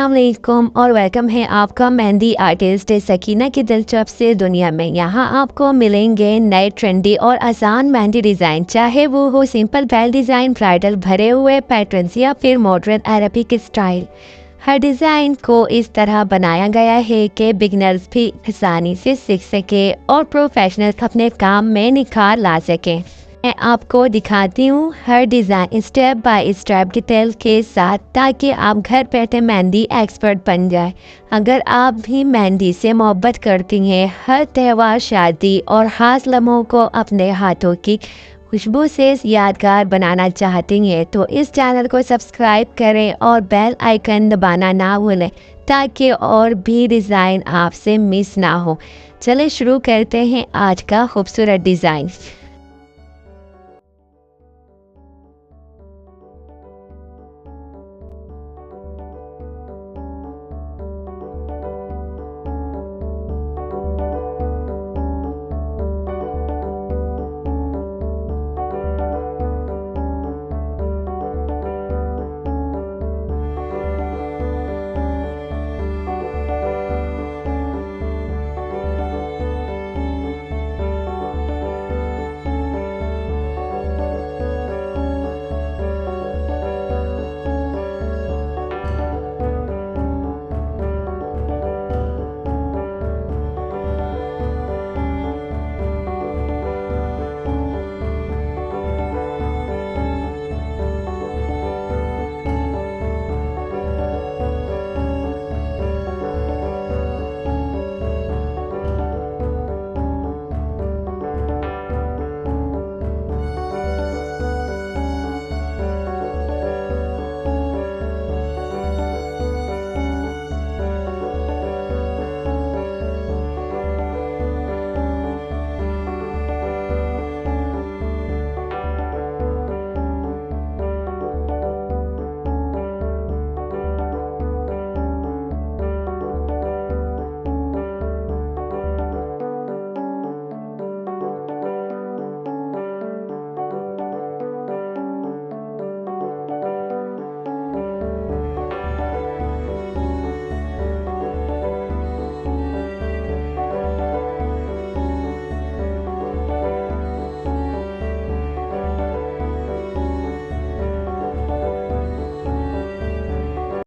अस्सलाम वालेकुम और वेलकम है आपका मेहंदी आर्टिस्ट सकीना की दिलचस्प से दुनिया में। यहाँ आपको मिलेंगे नए ट्रेंडी और आसान मेहंदी डिज़ाइन, चाहे वो हो सिंपल बेल डिज़ाइन, ब्राइडल भरे हुए पैटर्न्स या फिर मॉडर्न अरबिक स्टाइल। हर डिज़ाइन को इस तरह बनाया गया है कि बिगनर्स भी आसानी से सीख सके और प्रोफेशनल्स अपने काम में निखार ला सकें। मैं आपको दिखाती हूँ हर design step by step detail के साथ, ताकि आप घर बैठे मेहंदी एक्सपर्ट बन जाए। अगर आप भी मेहंदी से मोहब्बत करती हैं, हर त्यौहार, शादी और ख़ास लम्हों को अपने हाथों की खुशबू से यादगार बनाना चाहती हैं, तो इस चैनल को सब्सक्राइब करें और बेल आइकन दबाना ना भूलें, ताकि और भी डिज़ाइन आपसे मिस ना हो। चलिए शुरू करते हैं आज का खूबसूरत डिज़ाइन।